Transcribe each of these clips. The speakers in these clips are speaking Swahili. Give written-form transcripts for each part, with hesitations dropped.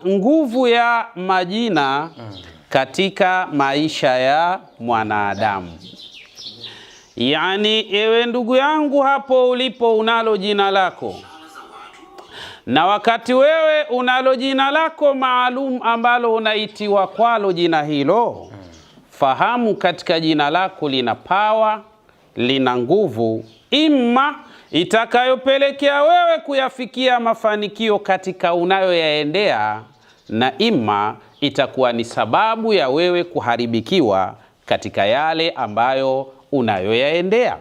nguvu ya majina katika maisha ya mwanadamu. Yani ewe ndugu yangu, hapo ulipo unalo jina lako, na wakati wewe unalo jina lako maalum ambalo unaitiwa kwalo jina hilo, fahamu katika jina lako lina pawa, lina nguvu, imma itakayopelekea wewe kuyafikia mafanikio katika unayoyaendea, na imma itakuwa ni sababu ya wewe kuharibikiwa katika yale ambayo unayoyaendea.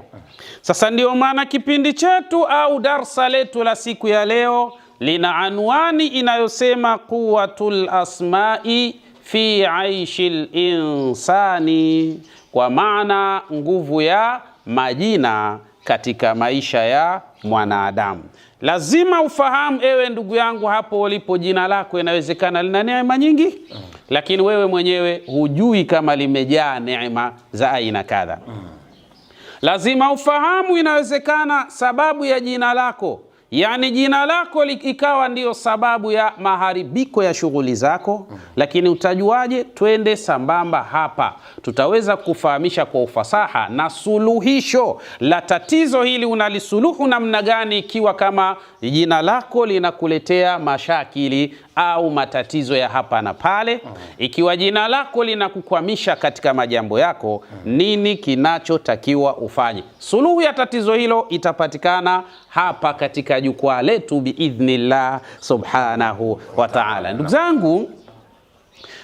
Sasa ndio maana kipindi chetu au darsa letu la siku ya leo lina anwani inayosema quwwatul asma'i fi aishil insani, kwa maana nguvu ya majina katika maisha ya mwanadamu. Lazima ufahamu ewe ndugu yangu, hapo ulipo jina lako inawezekana lina neema nyingi, lakini wewe mwenyewe hujui kama limejaa neema za aina kadha. Lazima ufahamu inawezekana sababu ya jina lako, yani jina lako ikawa ndiyo sababu ya maharibiko ya shughuli zako. Lakini utajuaje? Twende sambamba hapa, tutaweza kufahamisha kwa ufasaha na suluhisho la tatizo hili. Unalisuluhu namna gani ikiwa kama jina lako linakuletea mashakili au matatizo ya hapa na pale? Ikiwa jina lako linakukwamisha katika majambo yako, nini kinachotakiwa ufanye? Suluhu ya tatizo hilo itapatikana hapa katika jukwaa letu biidhnillah subhanahu wa ta'ala. Ndugu zangu,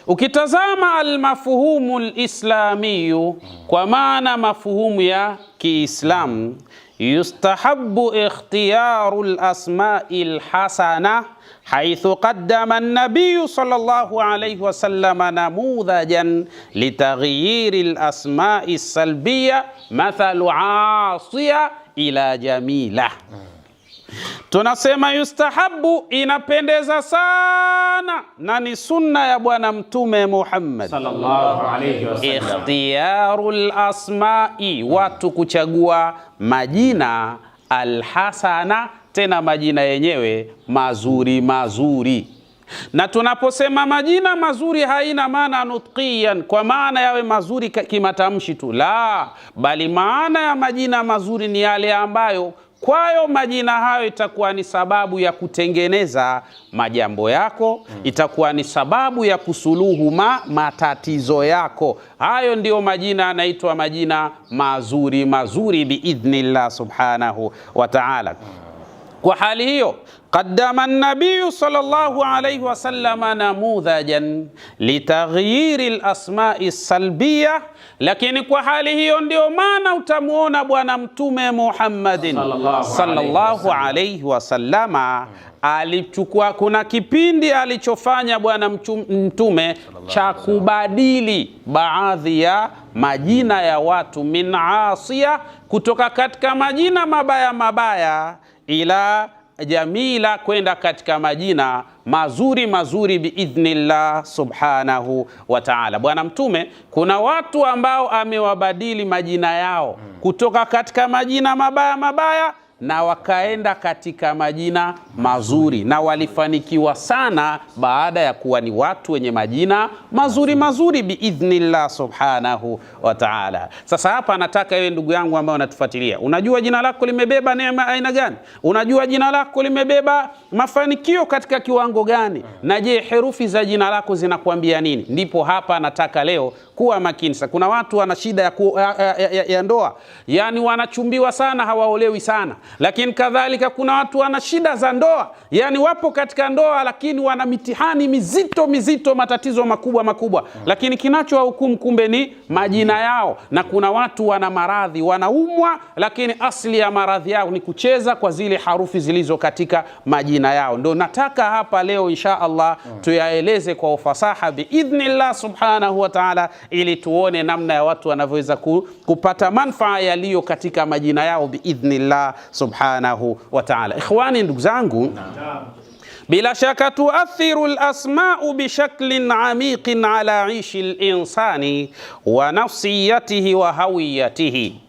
ukitazama almafhumu alislamiyu, kwa maana mafuhumu ya Kiislamu, yustahabbu ikhtiyaru alasma'i alhasana haithu qaddama an-nabiy sallallahu alayhi wa sallam namudhajan litaghyiri alasma'i as-salbiyya mathalu 'asiya ila jamila. Tunasema yustahabu, inapendeza sana na ni sunna ya Bwana Mtume Muhammad sallallahu alayhi wasallam, ikhtiyarul asma'i, watu kuchagua majina alhasana, tena majina yenyewe mazuri mazuri. Na tunaposema majina mazuri haina maana nutqiyan, kwa maana yawe mazuri kimatamshi tu, la, bali maana ya majina mazuri ni yale ambayo kwayo majina hayo itakuwa ni sababu ya kutengeneza majambo yako, itakuwa ni sababu ya kusuluhu matatizo yako. Hayo ndio majina yanaitwa majina mazuri mazuri biidhnillah subhanahu wa ta'ala. Kwa hali hiyo, qaddama an-nabiy sallallahu alayhi wa sallam namudhajan litaghyiri al-asma'i as-salbiyya. Lakini kwa hali hiyo ndio maana utamuona Bwana Mtume Muhammadin sallallahu alayhi wa sallama alichukua, kuna kipindi alichofanya Bwana Mtume cha kubadili baadhi ya majina ya watu, min asiya, kutoka katika majina mabaya mabaya, ila jamila, kwenda katika majina mazuri mazuri biidhnillah subhanahu wa ta'ala. Bwana Mtume, kuna watu ambao amewabadili majina yao kutoka katika majina mabaya mabaya na wakaenda katika majina mazuri, na walifanikiwa sana baada ya kuwa ni watu wenye majina mazuri mazuri biidhnillah subhanahu wa ta'ala. Sasa hapa nataka wewe ndugu yangu ambao unatufuatilia, unajua jina lako limebeba neema aina gani? Unajua jina lako limebeba mafanikio katika kiwango gani? Na je, herufi za jina lako zinakuambia nini? Ndipo hapa nataka leo kuwa makini. Kuna watu wana shida ya ndoa, yani wanachumbiwa sana, hawaolewi sana. Lakini kadhalika kuna watu wana shida za ndoa, yani wapo katika ndoa lakini wana mitihani mizito mizito, matatizo makubwa makubwa, lakini kinachowahukumu kumbe ni majina yao. Na kuna watu wana maradhi, wanaumwa, lakini asili ya maradhi yao ni kucheza kwa zile harufi zilizo katika majina yao. Ndio nataka hapa leo insha Allah tuyaeleze kwa ufasaha biidhnillah subhanahu wa ta'ala, ili tuone namna ya watu wanavyoweza kupata manufaa yaliyo katika majina yao biidhnillah subhanahu wa ta'ala. Ikhwani, ndugu zangu, bila shaka tuathiru al-asma'u bishaklin amiqin ala 'ishi al-insani wa nafsiyatihi wa hawiyatihi.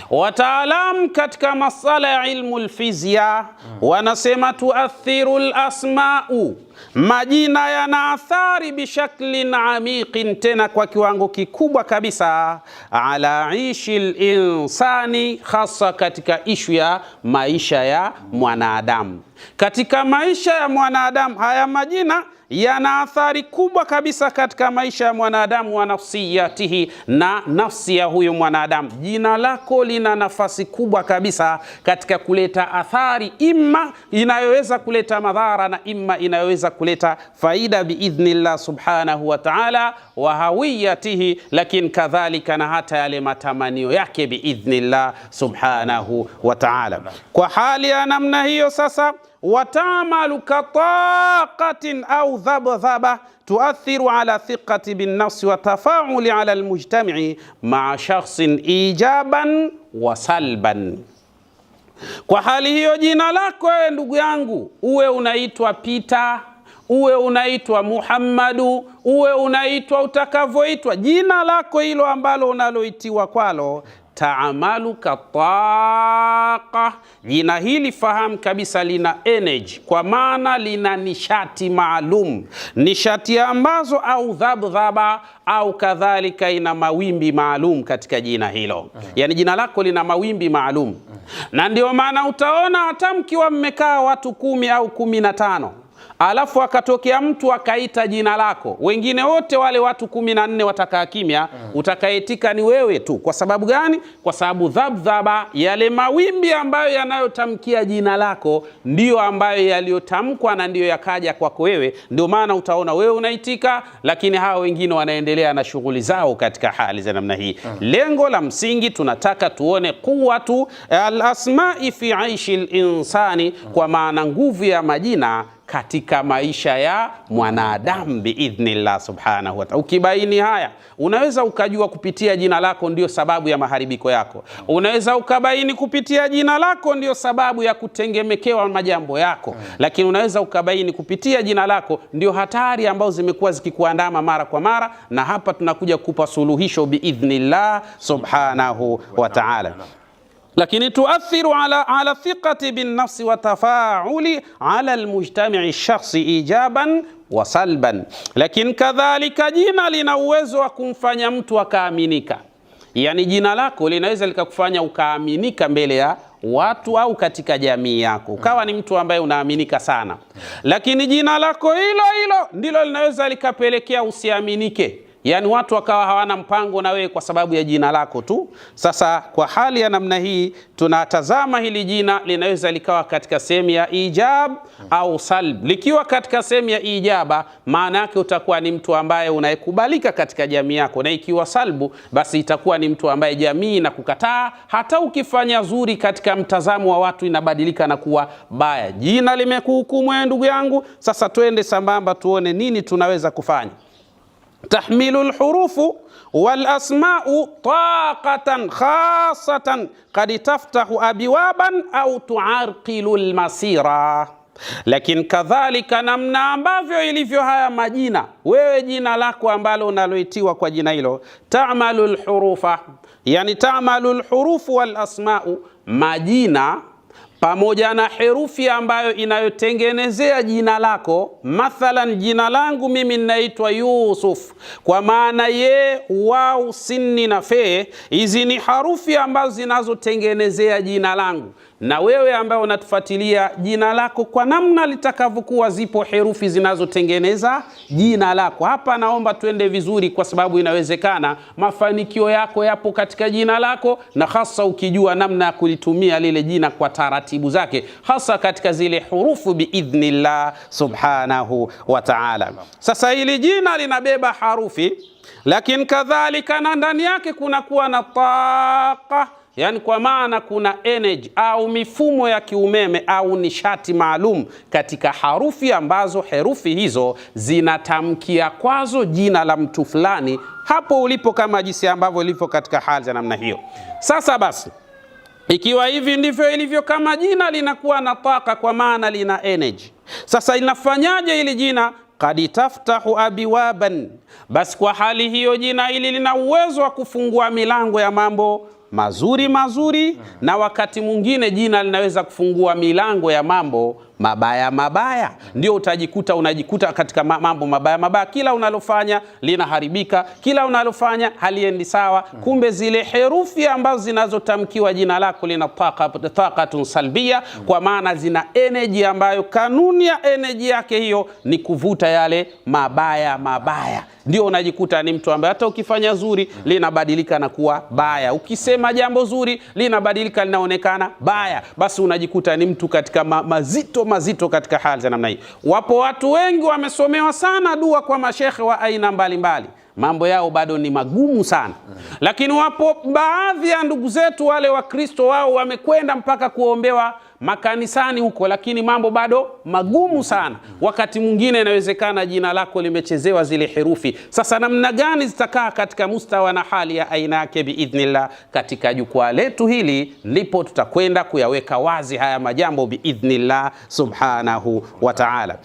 Wataalam katika masala ya ilmu al-fizya wanasema tuathiru al-asma'u, majina yana athari bishaklin amiqin, tena kwa kiwango kikubwa kabisa, ala ishi linsani, hasa katika ishu ya maisha ya mwanadamu. Katika maisha ya mwanadamu haya majina yana athari kubwa kabisa katika maisha ya mwanadamu wa nafsiyatihi, na nafsi ya huyo mwanadamu. Jina lako lina nafasi kubwa kabisa katika kuleta athari, imma inayoweza kuleta madhara na imma inayoweza kuleta faida biidhnillah subhanahu wa ta'ala wa hawiyatihi, lakini kadhalika na hata yale matamanio yake biidhnillah subhanahu wa ta'ala. Kwa hali ya namna hiyo sasa, watamalu kataqatin au dhabdhaba tuathiru ala thiqati bin nafsi wa tafauli ala almujtami'i ma'a shakhsin ijaban wa salban. Kwa hali hiyo jina lako wewe ndugu yangu, uwe unaitwa Peter, uwe unaitwa Muhammadu, uwe unaitwa utakavyoitwa, jina lako hilo ambalo unaloitiwa kwalo, taamalu kataqa, jina hili fahamu kabisa lina energy, kwa maana lina nishati maalum, nishati ambazo au dhabdhaba au kadhalika ina mawimbi maalum katika jina hilo. Yani jina lako lina mawimbi maalum, na ndio maana utaona hata mkiwa mmekaa watu 10 au 15, alafu akatokea mtu akaita jina lako, wengine wote wale watu 14 watakaa kimya, utakaitika ni wewe tu. Kwa sababu gani? Kwa sababu dhabdhaba, yale mawimbi ambayo yanayotamkia jina lako ndiyo ambayo yaliyotamkwa na ndiyo yakaja kwako wewe. Ndio maana utaona wewe unaitika, lakini hao wengine wanaendelea na shughuli zao katika hali za namna hii. Lengo la msingi tunataka tuone quwwatu al-asma'i fi aishi al-insani, kwa maana nguvu ya majina katika maisha ya mwanadamu biidhnillah subhanahu wa ta'ala. Ukibaini haya, unaweza ukajua kupitia jina lako ndio sababu ya maharibiko yako. Unaweza ukabaini kupitia jina lako ndio sababu ya kutengemekewa majambo yako. Lakini unaweza ukabaini kupitia jina lako ndio hatari ambazo zimekuwa zikikuandama mara kwa mara, na hapa tunakuja kukupa suluhisho biidhnillah subhanahu wa ta'ala. Lakini tuathiru ala thiqati bin nafsi wa tafauli ala almujtami'i shakhsi ijaban wa salban. Lakini kadhalika jina lina uwezo wa kumfanya mtu akaaminika. Yani jina lako linaweza likakufanya ukaaminika mbele ya watu au katika jamii yako, ukawa ni mtu ambaye unaaminika sana. Lakini jina lako hilo hilo ndilo linaweza likapelekea usiaminike, yani watu wakawa hawana mpango na wewe kwa sababu ya jina lako tu. Sasa kwa hali ya namna hii tunatazama hili jina linaweza likawa katika sehemu ya ijab au salb. Likiwa katika sehemu ya ijaba, maana yake utakuwa ni mtu ambaye unayekubalika katika jamii yako, na ikiwa salbu, basi itakuwa ni mtu ambaye jamii na kukataa. Hata ukifanya zuri katika mtazamo wa watu inabadilika na kuwa baya. Jina limekuhukumu ndugu yangu. Sasa twende sambamba tuone nini tunaweza kufanya. تحمل الحروف والأسماء طاقة خاصة قد تفتح أبوابا أو تعرقل المسيرة. Lakini kadhalika namna ambavyo ilivyo haya majina, wewe jina lako ambalo unaloitiwa kwa jina hilo, ta'malul hurufa, yani ta'malul hurufu wal asma'u, majina pamoja na herufi ambayo inayotengenezea jina lako. Mathalan, jina langu mimi ninaitwa Yusuf, kwa maana ye, wau, sinni na fe, hizi ni harufi ambazo zinazotengenezea jina langu. Na wewe ambaye unatufuatilia, jina lako kwa namna litakavyokuwa, zipo herufi zinazotengeneza jina lako. Hapa naomba tuende vizuri, kwa sababu inawezekana mafanikio yako yapo katika jina lako, na hasa ukijua namna ya kulitumia lile jina kwa taratibu zake, hasa katika zile hurufu biidhnillah subhanahu wa ta'ala. Sasa hili jina linabeba harufi, lakini kadhalika na ndani yake kuna kuwa na taqa, yani kwa maana kuna energy au mifumo ya kiumeme au nishati maalum katika harufi, ambazo herufi hizo zinatamkia kwazo jina la mtu fulani hapo ulipo, kama jinsi ambavyo ilivyo katika hali za namna hiyo. Sasa basi, ikiwa hivi ndivyo ilivyo, kama jina linakuwa na taka kwa maana lina energy, sasa inafanyaje hili jina? Qad taftahu abwaban, basi kwa hali hiyo jina hili lina uwezo wa kufungua milango ya mambo mazuri mazuri, na wakati mwingine jina linaweza kufungua milango ya mambo mabaya mabaya. Ndio unajikuta katika mambo mabaya mabaya, kila unalofanya linaharibika, kila unalofanya haliendi sawa. Kumbe zile herufi ambazo zinazotamkiwa jina lako lina taqatun salbia, kwa maana zina energy ambayo kanuni ya energy yake hiyo ni kuvuta yale mabaya mabaya. Ndio unajikuta ni mtu ambaye hata ukifanya zuri linabadilika na kuwa baya, ukisema jambo zuri linabadilika linaonekana baya. Basi unajikuta ni mtu katika mazito katika hali za namna hii. Wapo watu wengi wamesomewa sana dua kwa mashekhe wa aina mbalimbali, mambo yao bado ni magumu sana. Lakini wapo baadhi ya ndugu zetu wale wa Kristo, wao wamekwenda mpaka kuombewa makanisani huko, lakini mambo bado magumu sana. Wakati mwingine inawezekana jina lako limechezewa zile herufi. Sasa namna gani zitakaa katika mustawa na hali ya aina yake? Biidhnillah, katika jukwaa letu hili ndipo tutakwenda kuyaweka wazi haya majambo biidhnillah subhanahu wa ta'ala.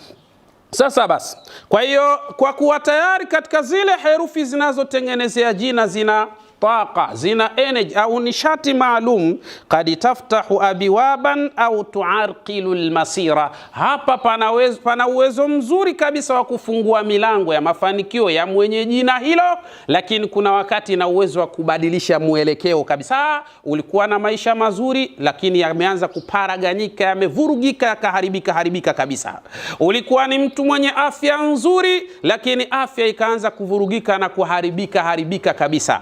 Sasa basi, kwa hiyo kwa kuwa tayari katika zile herufi zinazotengenezea jina zina taqa, zina energy au nishati maalum, kad taftahu abiwaban au tuarqilu almasira. Hapa pana uwezo mzuri kabisa wa kufungua milango ya mafanikio ya mwenye jina hilo, lakini kuna wakati na uwezo wa kubadilisha mwelekeo kabisa. Ulikuwa na maisha mazuri, lakini yameanza kuparaganyika, yamevurugika, yakaharibika kabisa. Ulikuwa ni mtu mwenye afya nzuri, lakini afya ikaanza kuvurugika na kuharibika kabisa.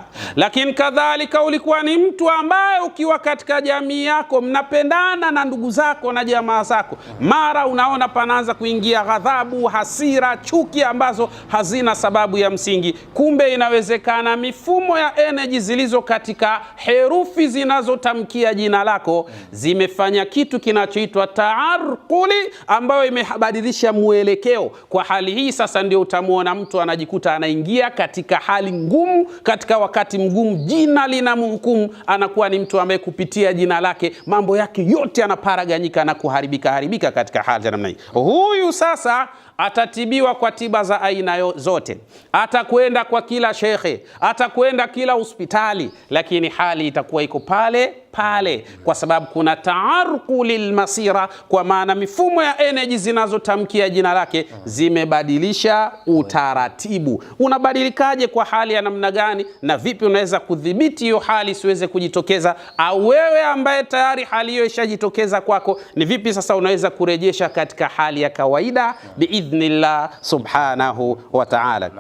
Lakini kadhalika ulikuwa ni mtu ambaye ukiwa katika jamii yako mnapendana na ndugu zako na jamaa zako, mara unaona panaanza kuingia ghadhabu, hasira, chuki ambazo hazina sababu ya msingi. Kumbe inawezekana mifumo ya energy zilizo katika herufi zinazotamkia jina lako zimefanya kitu kinachoitwa taarquli, ambayo imebadilisha mwelekeo. Kwa hali hii sasa ndio utamuona mtu anajikuta anaingia katika hali ngumu, katika wakati mgumu, jina linamhukumu, anakuwa ni mtu ambaye kupitia jina lake mambo yake yote yanaparaganyika na kuharibika katika hali ya namna hii. Huyu sasa atatibiwa kwa tiba za aina zote, atakwenda kwa kila shekhe, atakwenda kila hospitali, lakini hali itakuwa iko pale pale, kwa sababu kuna taarqu lilmasira, kwa maana mifumo ya energy zinazotamkia jina lake zimebadilisha utaratibu. Unabadilikaje kwa hali ya namna gani, na vipi unaweza kudhibiti hiyo hali siweze kujitokeza? Au wewe ambaye tayari hali hiyo ishajitokeza kwako, ni vipi sasa unaweza kurejesha katika hali ya kawaida biidhnillah subhanahu wa ta'ala?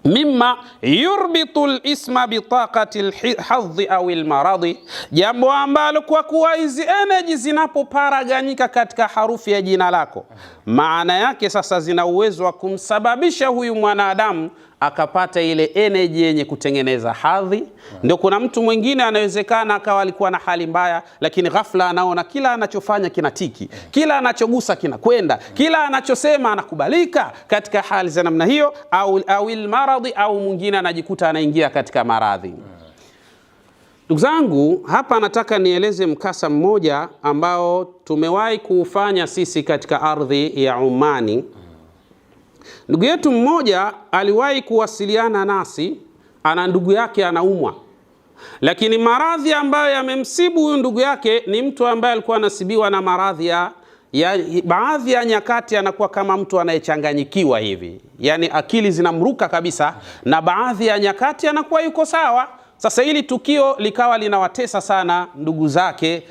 Mimma yurbitu al-isma bitaqati al-hadhi au al-maradi, jambo ambalo kwa kuwa hizi energy zinapoparaganyika katika harufi ya jina lako, maana yake sasa zina uwezo wa kumsababisha huyu mwanadamu akapata ile energy yenye kutengeneza hadhi. Ndio kuna mtu mwingine anawezekana akawa alikuwa na hali mbaya, lakini ghafla anaona kila anachofanya kinatiki, kila anachogusa kinakwenda, kila anachosema anakubalika katika hali za namna hiyo, au ilmaradhi, au mwingine anajikuta anaingia katika maradhi. Ndugu zangu, hapa nataka nieleze mkasa mmoja ambao tumewahi kuufanya sisi katika ardhi ya Omani. Ndugu yetu mmoja aliwahi kuwasiliana nasi, ana ndugu yake anaumwa, lakini maradhi ambayo yamemsibu huyu ndugu yake ni mtu ambaye alikuwa anasibiwa na maradhi ya baadhi ya nyakati anakuwa kama mtu anayechanganyikiwa hivi, yani akili zinamruka kabisa, na baadhi ya nyakati anakuwa yuko sawa. Sasa hili tukio likawa linawatesa sana ndugu zake,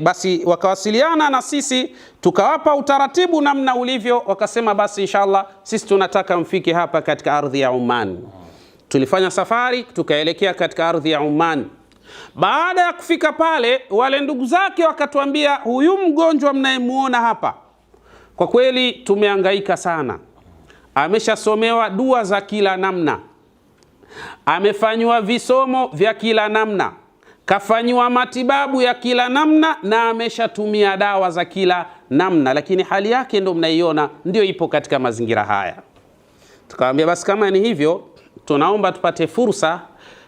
basi wakawasiliana na sisi, tukawapa utaratibu namna ulivyo, wakasema basi inshallah sisi tunataka mfike hapa katika ardhi ya Oman. Tulifanya safari tukaelekea katika ardhi ya Oman. Baada ya kufika pale, wale ndugu zake wakatuambia, huyu mgonjwa mnayemuona hapa kwa kweli tumehangaika sana, ameshasomewa dua za kila namna, amefanywa visomo vya kila namna, kafanywa matibabu ya kila namna, na ameshatumia dawa za kila namna, lakini hali yake ndo mnaiona, ndio ipo katika mazingira haya. Tukamwambia basi kama ni hivyo, tunaomba tupate fursa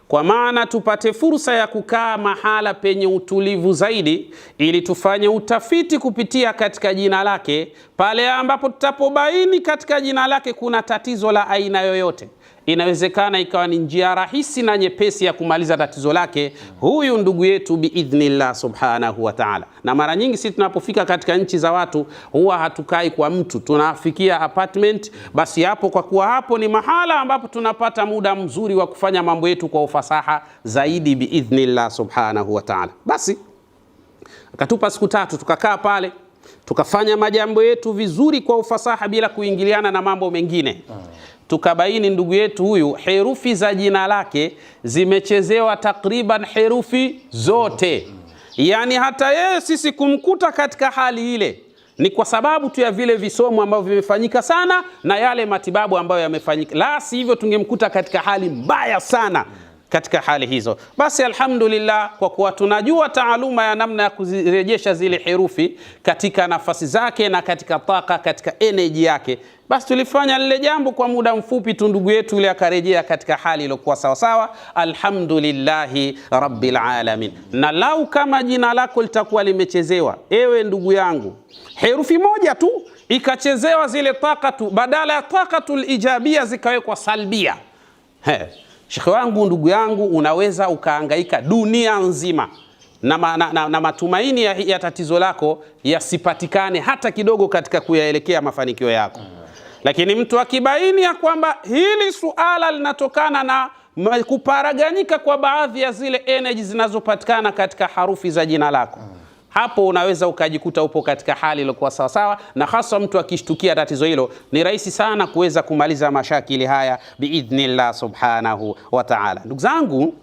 kwa maana tupate fursa ya kukaa mahala penye utulivu zaidi, ili tufanye utafiti kupitia katika jina lake. Pale ambapo tutapobaini katika jina lake kuna tatizo la aina yoyote, inawezekana ikawa ni njia rahisi na nyepesi ya kumaliza tatizo lake huyu ndugu yetu biidhnillah subhanahu wa ta'ala. Na mara nyingi sisi tunapofika katika nchi za watu huwa hatukai kwa mtu, tunafikia apartment. Basi hapo, kwa kuwa hapo ni mahala ambapo tunapata muda mzuri wa kufanya mambo yetu kwa ufasaha zaidi biidhnillah subhanahu wa ta'ala. Basi akatupa siku 3 tukakaa pale tukafanya majambo yetu vizuri kwa ufasaha bila kuingiliana na mambo mengine. Tukabaini ndugu yetu huyu herufi za jina lake zimechezewa takriban herufi zote. Yani hata yeye sisi kumkuta katika hali ile ni kwa sababu tu ya vile visomo ambavyo vimefanyika sana na yale matibabu ambayo yamefanyika. La si hivyo tungemkuta katika hali mbaya sana katika hali hizo. Basi alhamdulillah, kwa kuwa tunajua taaluma ya namna ya kuzirejesha zile herufi katika nafasi zake na katika taka, katika energy yake, basi tulifanya lile jambo kwa muda mfupi tu, ndugu yetu ile akarejea katika hali iliyokuwa sawa sawa. Alhamdulillahi rabbil alamin. Na lau kama jina lako litakuwa limechezewa, ewe ndugu yangu, herufi moja tu ikachezewa zile takatu, badala ya takatul ijabia zikawekwa salbia, shekhi wangu, ndugu yangu, unaweza ukahangaika dunia nzima na matumaini ya tatizo lako yasipatikane hata kidogo katika kuyaelekea mafanikio yako. Lakini mtu akibaini ya kwamba hili suala linatokana na kuparaganyika kwa baadhi ya zile energy zinazopatikana katika harufi za jina lako, hapo unaweza ukajikuta upo katika hali iliyokuwa sawa sawa. Na hasa mtu akishtukia tatizo hilo, ni rahisi sana kuweza kumaliza mashakili haya biidhnillah subhanahu wa ta'ala. Ndugu zangu,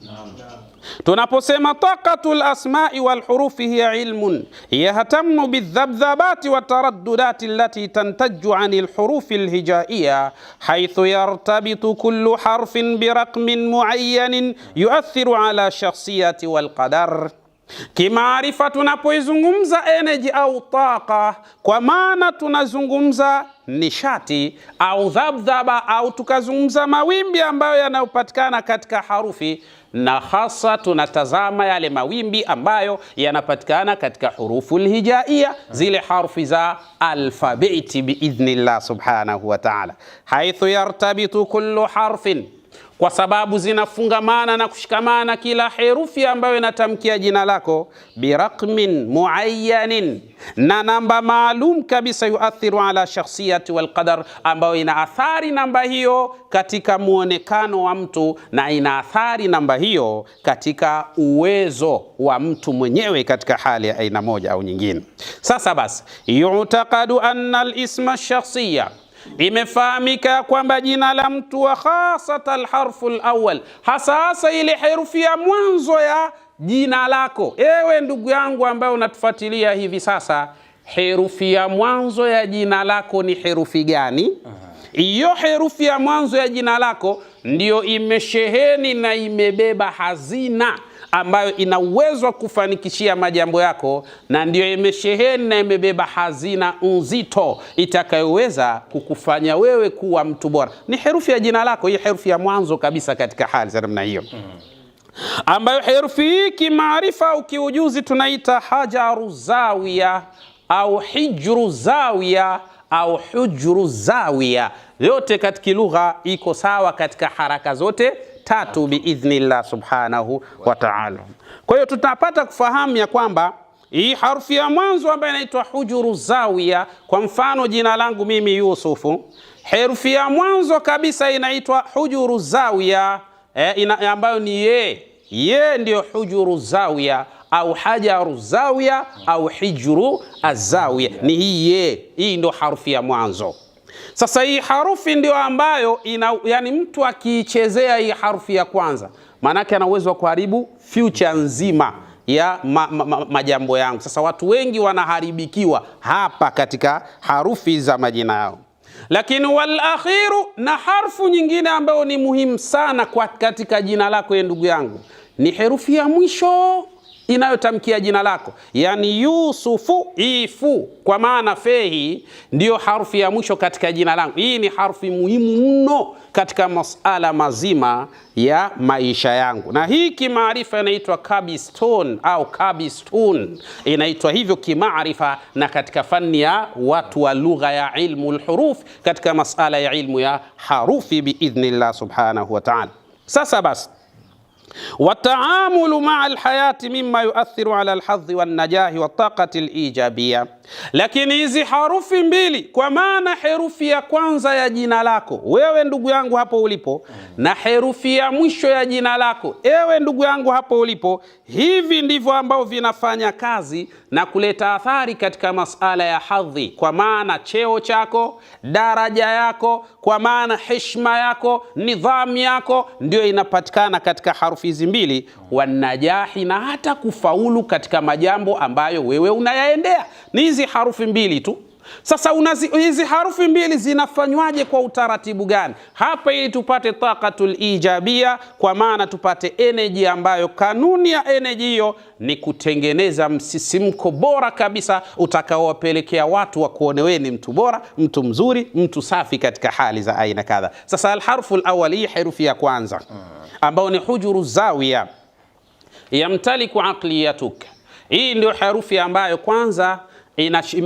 tunaposema taqatul asma'i wal hurufi hiya ilmun yahtammu bidhabdhabati wa taraddudati allati tantaju 'anil hurufi alhijaiyya, haythu yartabitu kullu harfin biraqmin muayyanin yu'athiru 'ala shakhsiyati wal qadar. Kimaarifa, tunapoizungumza energy au taqa, kwa maana tunazungumza nishati au dhabdhaba, au tukazungumza mawimbi ambayo yanayopatikana katika harufi, na hasa tunatazama yale mawimbi ambayo yanapatikana katika huruful hijaiyya, zile harufi za alfabeti biidhnillah subhanahu wa ta'ala. Haithu yartabitu kullu harfin, kwa sababu zinafungamana na kushikamana kila herufi ambayo inatamkia jina lako, biraqmin muayyanin, na namba maalum kabisa, yuathiru ala shakhsiyati wal qadar, ambayo ina athari namba hiyo katika muonekano wa mtu, na ina athari namba hiyo katika uwezo wa mtu mwenyewe katika hali ya aina moja au nyingine. Sasa basi, yu'taqadu anna al-isma ash-shakhsiyya, imefahamika kwamba jina la mtu, wa khasata alharfu alawwal, hasa ile herufi ya mwanzo ya jina lako. Ewe ndugu yangu ambaye unatufuatilia hivi sasa, herufi ya mwanzo ya jina lako ni herufi gani? Hiyo herufi ya mwanzo ya jina lako ndio imesheheni na imebeba hazina ambayo ina uwezo wa kufanikishia majambo yako, na ndio imesheheni na imebeba hazina nzito itakayoweza kukufanya wewe kuwa mtu bora. Ni herufi ya jina lako, hii herufi ya mwanzo kabisa katika hali za namna hiyo, ambayo herufi hii kimaarifa au kiujuzi tunaita hajaru zawiya au hijru zawiya au hujru zawiya. Yote katika lugha iko sawa katika haraka zote tatu biidhnillah subhanahu wa ta'ala. Kwa hiyo tutapata kufahamu ya kwamba hii harufi ya mwanzo ambayo inaitwa hujru zawiya, kwa mfano jina langu mimi Yusufu, herufi ya mwanzo kabisa inaitwa hujru zawiya, ambayo ni ye ndio hujru zawiya au hajaru zawiya au hijru azawiya, ni hii ndio harufi ya mwanzo. Sasa hii harufi ndio ambayo yani mtu akiichezea hii harufi ya kwanza, maanake ana uwezo wa kuharibu future nzima ya majambo yangu. Sasa watu wengi wanaharibikiwa hapa katika harufi za majina yao. Lakini wal akhiru, na harfu nyingine ambayo ni muhimu sana kwa katika jina lako ndugu yangu, ni herufi ya mwisho inayotamkia jina lako. Yani Yusufu, ifu, kwa maana fehi ndio harufi ya mwisho katika jina langu. Hii ni harufi muhimu mno katika masala mazima ya maisha yangu, na hii kimaarifa inaitwa kabistun au kabistun, inaitwa hivyo kimaarifa, na katika fani ya watu wa lugha ya ilmu alhuruf, katika masala ya ilmu ya harufi biidhnillah subhanahu wa ta'ala. Sasa basi, wataamulu maa alhayati mima yuathiru ala alhadhi walnajahi wataqati alijabia. Lakini hizi harufi mbili, kwa maana herufi ya kwanza ya jina lako wewe ndugu yangu hapo ulipo, na herufi ya mwisho ya jina lako ewe ndugu yangu hapo ulipo, hivi ndivyo ambao vinafanya kazi na kuleta athari katika masala ya hadhi, kwa maana cheo chako, daraja yako, kwa maana heshima yako, nidhamu yako, ndio inapatikana katika harufi hizi mbili, wanajahi, na hata kufaulu katika majambo ambayo wewe unayaendea. Ni hizi harufi mbili tu. Sasa hizi harufi mbili zinafanywaje, kwa utaratibu gani hapa, ili tupate taqatul ijabia, kwa maana tupate energy ambayo kanuni ya energy hiyo ni kutengeneza msisimko bora kabisa utakaowapelekea watu wa kuone wewe ni mtu bora, mtu mzuri, mtu safi katika hali za aina kadha. Sasa alharfu alawwal, hii herufi ya kwanza ambao ni hujuru zawiya, yamtaliku aqliyatuk. Hii ndio herufi ambayo kwanza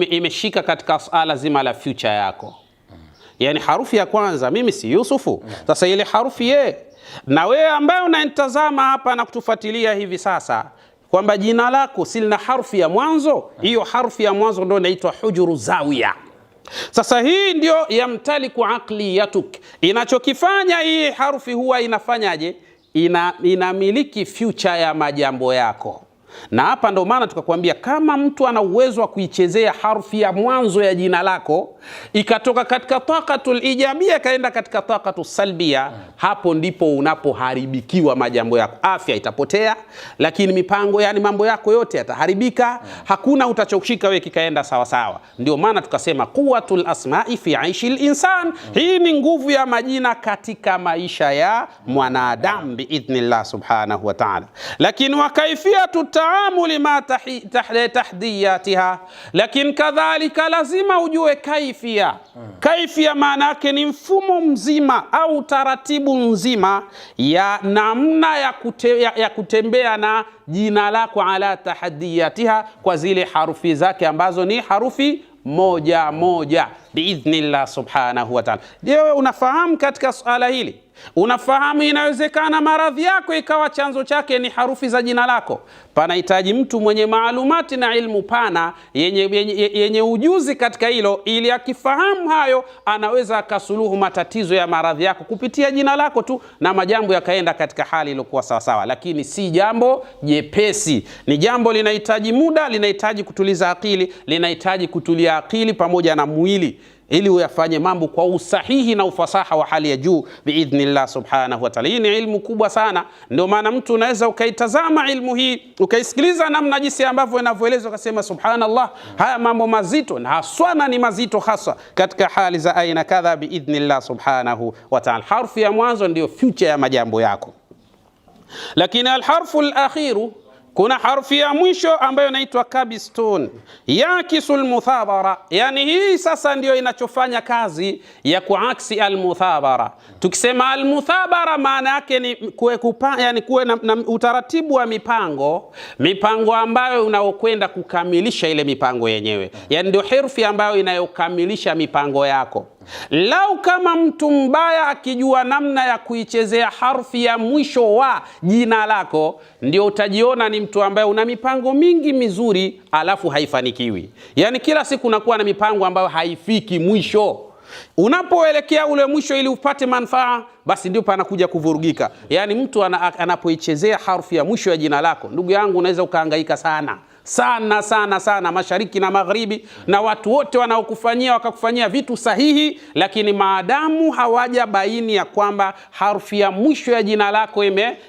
imeshika katika suala zima la future yako. Yani harufi ya kwanza, mimi si Yusufu. Sasa ile harufi na wewe ambaye unanitazama hapa na kutufuatilia hivi sasa, kwamba jina lako si lina harufi ya mwanzo, hiyo harufi ya mwanzo ndio inaitwa hujuru zawiya. Sasa hii ndio yamtaliku aqliyatuk. Inachokifanya hii harufi huwa inafanyaje? Inamiliki future ya majambo yako. Na hapa ndo maana tukakwambia, kama mtu ana uwezo wa kuichezea harufi ya mwanzo ya jina lako ikatoka katika taqatul ijabia kaenda katika taqatul salbia, hapo ndipo unapoharibikiwa majambo yako. Afya itapotea, lakini mipango, yani mambo yako yote yataharibika. Hakuna utachoshika wewe kikaenda sawa sawa. Ndio maana tukasema quwwatul asma'i fi 'aishi al-insan. Hii ni nguvu ya majina katika maisha ya mwanadamu biidhnillah subhanahu wa ta'ala. Lakini wakaifiyatu taamuli ma tahdiyatiha, lakini kadhalika lazima ujue kaifia. Kaifia maana yake ni mfumo mzima au taratibu nzima ya namna ya kutembea na jina lako ala tahdiyatiha, kwa zile harufi zake ambazo ni harufi moja moja biidhnillah subhanahu wa ta'ala. Wewe unafahamu katika suala hili, unafahamu inawezekana maradhi yako ikawa chanzo chake ni harufi za jina lako. Panahitaji mtu mwenye maalumati na ilmu pana yenye ujuzi katika hilo, ili akifahamu hayo anaweza akasuluhu matatizo ya maradhi yako kupitia jina lako tu, na majambo yakaenda katika hali iliyokuwa sawa sawa. Lakini si jambo jepesi, ni jambo linahitaji muda, linahitaji kutuliza akili, linahitaji kutulia akili pamoja na mwili, ili uyafanye mambo kwa usahihi na ufasaha wa hali ya juu biidhnillah subhanahu wa ta'ala. Hii ni ilmu kubwa sana. Ndio maana mtu unaweza ukaitazama ilmu hii, ukaisikiliza namna jinsi ambavyo inavyoelezwa, ukasema subhanallah, haya mambo mazito, na haswa ni mazito hasa katika hali za aina kadha biidhnillah subhanahu wa ta'ala. Harfu ya mwanzo ndio future ya majambo yako. Lakini alharfu alakhiru, kuna harfi ya mwisho ambayo inaitwa kabistun, yakisul muthabara. Yani hii sasa ndio inachofanya kazi ya kuaksi almuthabara. Tukisema almuthabara maana yake ni kuwe na utaratibu wa mipango ambayo unaokwenda kukamilisha ile mipango yenyewe. Yani ndio herufi ambayo inayokamilisha mipango yako. Lau kama mtu mbaya akijua namna ya kuichezea harfi ya mwisho wa jina lako, ndio utajiona ni mtu ambaye una mipango mingi mizuri alafu haifanikiwi. Yani kila siku unakuwa na mipango ambayo haifiki mwisho. Unapoelekea ule mwisho ili upate manufaa, basi ndio panakuja kuvurugika. Yani mtu anapoichezea harfi ya mwisho ya jina lako, ndugu yangu, unaweza ukahangaika sana mashariki na magharibi, na watu wote wanaokufanyia wakakufanyia vitu sahihi, lakini maadamu hawaja baini ya kwamba harfi ya mwisho ya jina lako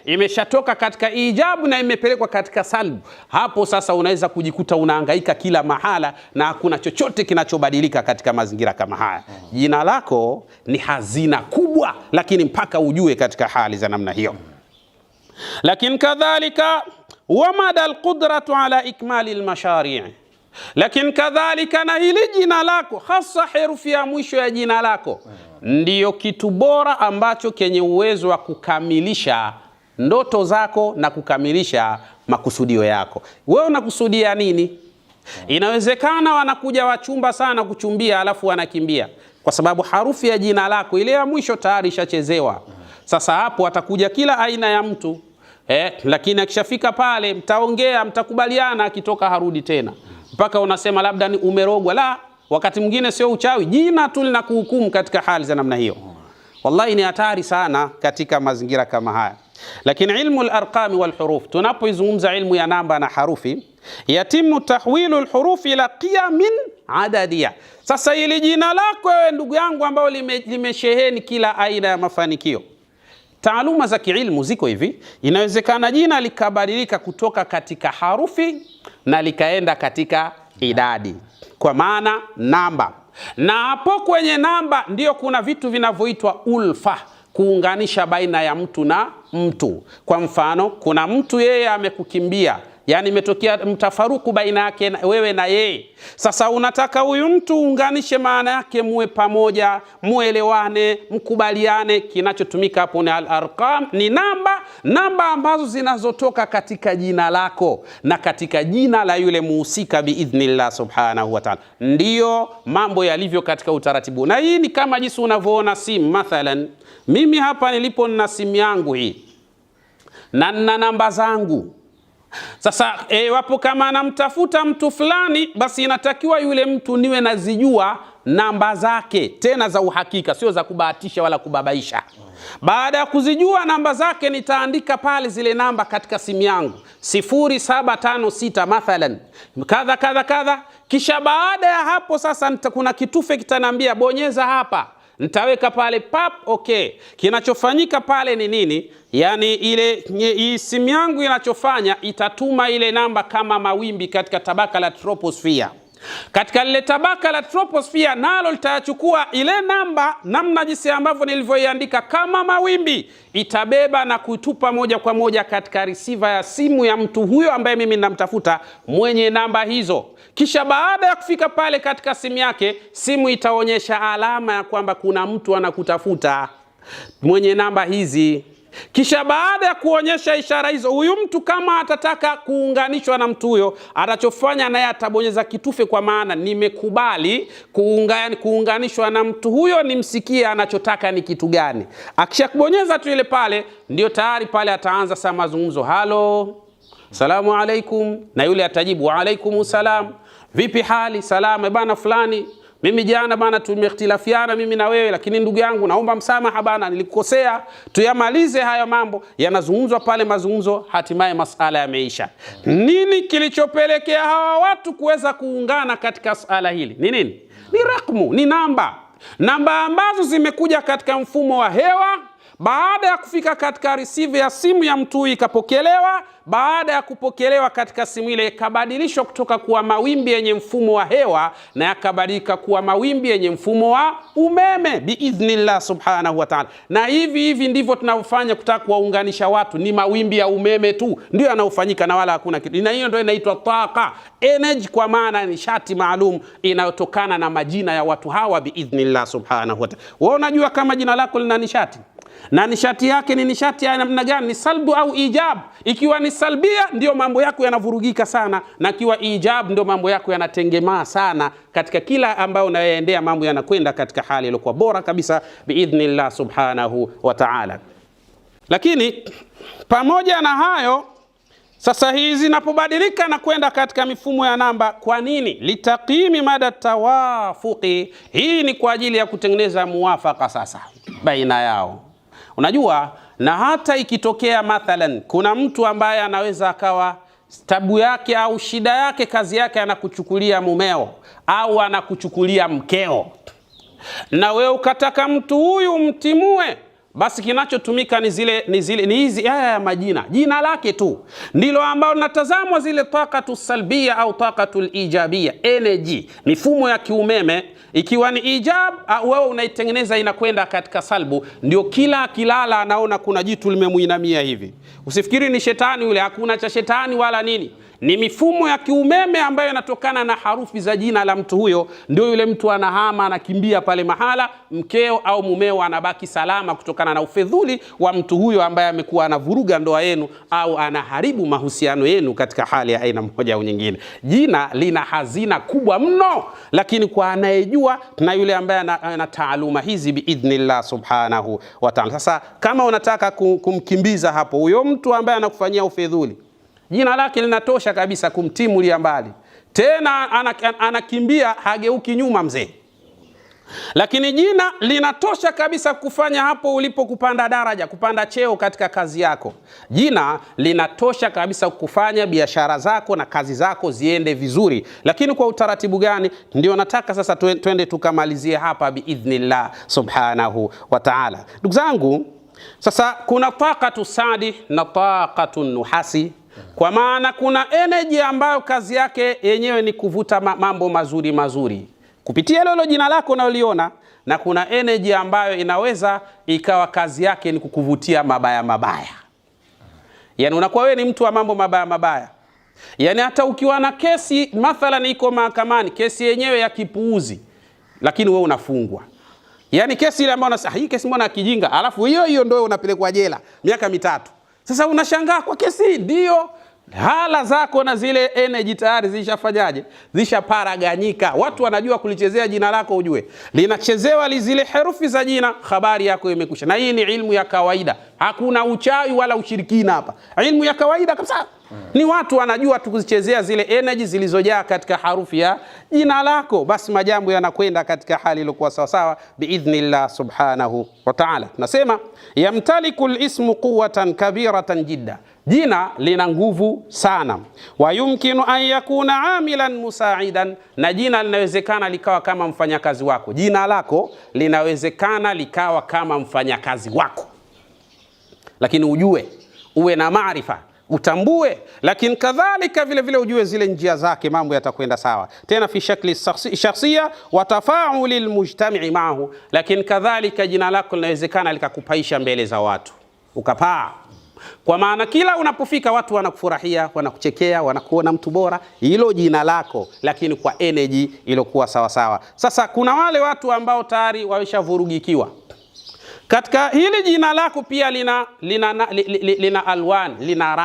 imeshatoka katika ijabu na imepelekwa katika salbu, hapo sasa unaweza kujikuta unahangaika kila mahala na hakuna chochote kinachobadilika katika mazingira kama haya. Jina lako ni hazina kubwa, lakini mpaka ujue katika hali za namna hiyo. Lakini kadhalika wa mada alqudratu ala ikmali almashari'. Lakini kadhalika na hili jina lako, hasa herufi ya mwisho ya jina lako, ndiyo kitu bora ambacho kenye uwezo wa kukamilisha ndoto zako na kukamilisha makusudio yako. Wewe unakusudia nini? Inawezekana wanakuja wachumba sana kuchumbia alafu wanakimbia, kwa sababu harufi ya jina lako ile ya mwisho tayari ishachezewa. Sasa hapo atakuja kila aina ya mtu lakini akishafika pale mtaongea, mtakubaliana, akitoka harudi tena, mpaka unasema labda ni umerogwa. La, wakati mwingine sio uchawi, jina tu linakuhukumu katika hali za namna hiyo. Wallahi ni hatari sana katika mazingira kama haya. Lakini ilmu al-arqami wal huruf, tunapoizungumza ilmu ya namba na harufi, yatimu tahwilu al-huruf ila qiyamin adadiyya. Sasa ili jina lako wewe ndugu yangu ambao limesheheni kila aina ya mafanikio, taaluma za kiilmu ziko hivi. Inawezekana jina likabadilika kutoka katika harufi na likaenda katika idadi, kwa maana namba. Na hapo kwenye namba ndio kuna vitu vinavyoitwa ulfa, kuunganisha baina ya mtu na mtu. Kwa mfano, kuna mtu yeye amekukimbia, yani imetokea mtafaruku baina yake wewe na yeye. Sasa unataka huyu mtu uunganishe, maana yake muwe pamoja, muelewane, mkubaliane. Kinachotumika hapo ni al-arqam, ni namba ambazo zinazotoka katika jina lako na katika jina la yule muhusika biidhnillah subhanahu wa ta'ala. Ndiyo mambo yalivyo katika utaratibu. Na hii ni kama jinsi unavyoona simu. Mathalan, mimi hapa nilipo na simu yangu hii na nina namba zangu. Sasa wapo kama namtafuta mtu fulani, basi inatakiwa yule mtu niwe nazijua namba zake, tena za uhakika, sio za kubahatisha wala kubabaisha. Baada ya kuzijua namba zake, nitaandika pale zile namba katika simu yangu, 0756 mathalan kadha kadha kadha. Kisha baada ya hapo sasa kuna kitufe kitanambia bonyeza hapa, nitaweka pale pap. Okay, kinachofanyika pale ni nini? Yani ile simu yangu inachofanya, itatuma ile namba kama mawimbi katika tabaka la troposphere. Katika lile tabaka la troposphere nalo litachukua ile namba, namna jinsi ambavyo nilivyoiandika kama mawimbi, itabeba na kuitupa moja kwa moja katika receiver ya simu ya mtu huyo ambaye mimi ninamtafuta mwenye namba hizo. Kisha baada ya kufika pale katika simu yake, simu itaonyesha alama ya kwamba kuna mtu anakutafuta mwenye namba hizi. Kisha baada ya kuonyesha ishara hizo, huyu mtu kama atataka kuunganishwa na mtu huyo, atachofanya naye atabonyeza kitufe, kwa maana nimekubali kuunganishwa na mtu huyo, nimsikie anachotaka ni kitu gani. Akishakubonyeza tu ile pale, ndio tayari pale ataanza saa mazungumzo. Halo, salamu alaikum, na yule atajibu wa alaikumus salam. Vipi hali? Salama bana fulani, mimi jana bana tumeikhtilafiana mimi na wewe, lakini ndugu yangu naomba msamaha bana, nilikukosea. Tuyamalize hayo mambo, yanazungumzwa pale mazungumzo, hatimaye masala yameisha. Nini kilichopelekea hawa watu kuweza kuungana katika sala hili? Ni nini? Ni rakmu, ni namba ambazo zimekuja katika mfumo wa hewa. Baada ya kufika katika receiver ya simu ya mtu ikapokelewa. Baada ya kupokelewa katika simu ile, ikabadilishwa kutoka kuwa mawimbi yenye mfumo wa hewa na yakabadilika kuwa mawimbi yenye mfumo wa umeme biidhnillah subhanahu wa ta'ala. Na hivi ndivyo tunavyofanya kutaka kuwaunganisha watu, ni mawimbi ya umeme tu ndio yanayofanyika na wala hakuna kitu. Na hiyo ndio inaitwa taqa, energy, kwa maana nishati maalum inayotokana na majina ya watu hawa biidhnillah subhanahu wa ta'ala. Wewe unajua kama jina lako lina nishati? Na nishati yake ni nishati ya namna gani? Ni salbu au ijab? Ikiwa ni salbia, ndio mambo yako yanavurugika sana, na ikiwa ijab, ndio mambo yako yanatengemaa sana. Katika kila ambao unayoendea, mambo yanakwenda katika hali iliyokuwa bora kabisa biidhnillah subhanahu wa ta'ala. Lakini pamoja na hayo, sasa hizi zinapobadilika na kwenda katika mifumo ya namba, kwa nini? Litaqimi mada tawafuqi. Hii ni kwa ajili ya kutengeneza muwafaka sasa baina yao. Unajua, na hata ikitokea mathalan kuna mtu ambaye anaweza akawa tabu yake au shida yake, kazi yake anakuchukulia mumeo au anakuchukulia mkeo, na wewe ukataka mtu huyu mtimue, basi kinachotumika ni hizi haya majina. Jina lake tu ndilo ambao natazamwa zile taqatu salbia au taqatu ijabia, energy, mifumo ya kiumeme. Ikiwa ni ijab, wewe unaitengeneza inakwenda katika salbu. Ndio kila kilala anaona kuna jitu limemuinamia hivi. Usifikiri ni shetani yule, hakuna cha shetani wala nini. Ni mifumo ya kiumeme ambayo inatokana na harufi za jina la mtu huyo. Ndio yule mtu anahama, anakimbia pale mahala, mkeo au mumeo anabaki salama kutokana na ufedhuli wa mtu huyo ambaye amekuwa anavuruga ndoa yenu au anaharibu mahusiano yenu katika hali ya aina moja au nyingine. Jina lina hazina kubwa mno, lakini kwa anayejua na yule ambaye ana taaluma hizi biidhnillah subhanahu wa ta'ala. Sasa kama unataka kumkimbiza hapo huyo mtu ambaye anakufanyia ufedhuli, jina lake linatosha kabisa kumtimulia mbali. Tena anakimbia, hageuki nyuma mzee. Lakini jina linatosha kabisa kufanya hapo ulipo kupanda daraja, kupanda cheo katika kazi yako. Jina linatosha kabisa kufanya biashara zako na kazi zako ziende vizuri. Lakini kwa utaratibu gani? Ndio nataka sasa twende tukamalizie hapa biidhnillah subhanahu wa ta'ala. Ndugu zangu, sasa kuna taqatu sadi na taqatu nuhasi. Kwa maana kuna energy ambayo kazi yake yenyewe ni kuvuta mambo mazuri mazuri kupitia lolo jina lako unaliona, na kuna energy ambayo inaweza ikawa kazi yake ni kukuvutia mabaya mabaya. Yani unakuwa wewe ni mtu wa mambo mabaya mabaya. Yani hata ukiwa na kesi mathalan iko mahakamani, kesi yenyewe ya kipuuzi, lakini wewe unafungwa. Yani kesi ile ambayo unasema hii kesi mbona kijinga, alafu hiyo ndio unapelekwa jela miaka 3. Sasa unashangaa kwa kesi ndio hala zako na zile energy tayari zishafanyaje, zishaparaganyika. Watu wanajua kulichezea jina lako, ujue linachezewa zile herufi za jina, habari yako imekwisha. Na hii ni ilmu ya kawaida, hakuna uchawi wala ushirikina hapa, ilmu ya kawaida kabisa. Ni watu wanajua tukuzichezea zile energy zilizojaa katika harufi ya jina lako, basi majambo yanakwenda katika hali iliyokuwa sawa sawa biidhnillah subhanahu wa ta'ala. Nasema yamtaliku ismu quwwatan kabiratan jidda, jina lina nguvu sana. Wa yumkinu an yakuna amilan musaidan, na jina linawezekana likawa kama mfanyakazi wako. Jina lako linawezekana likawa kama mfanyakazi wako, lakini ujue, uwe na maarifa, utambue, lakini kadhalika vile vile ujue zile njia zake, mambo yatakwenda sawa. Tena fi shakli shakhsiya wa tafauli almujtami'i ma'ahu, lakini kadhalika jina lako linawezekana likakupaisha mbele za watu ukapaa. Kwa maana kila unapofika watu wanakufurahia, wanakuchekea, wanakuona mtu bora, hilo jina lako, lakini kwa energy iliyokuwa sawa sawa. Sasa kuna wale watu ambao tayari wameshavurugikiwa. Katika hili jina lako pia lina alwan, lina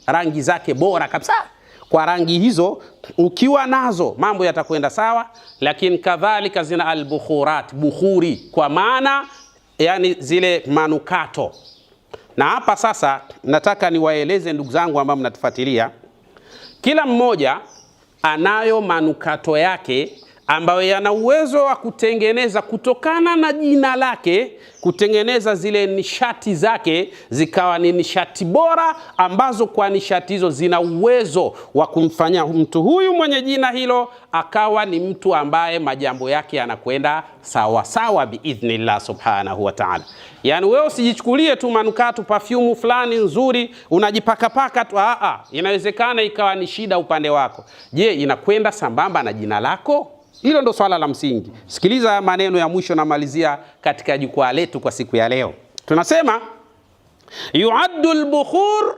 rangi zake bora kabisa. Kwa rangi hizo ukiwa nazo mambo yatakwenda sawa, lakini kadhalika zina albukhurat, bukhuri, kwa maana yani zile manukato. Na hapa sasa nataka niwaeleze ndugu zangu ambao mnatufuatilia, kila mmoja anayo manukato yake ambayo yana uwezo wa kutengeneza kutokana na jina lake, kutengeneza zile nishati zake zikawa ni nishati bora, ambazo kwa nishati hizo zina uwezo wa kumfanya mtu huyu mwenye jina hilo akawa ni mtu ambaye majambo yake yanakwenda sawa sawa biidhnillah subhanahu wa ta'ala. Yani wewe usijichukulie tu manukato, perfume fulani nzuri unajipaka paka tu. Inawezekana ikawa ni shida upande wako. Je, inakwenda sambamba na jina lako? Hilo ndo swala la msingi. Sikiliza maneno ya mwisho na malizia katika jukwaa letu kwa siku ya leo. Tunasema yuaddu al-bukhur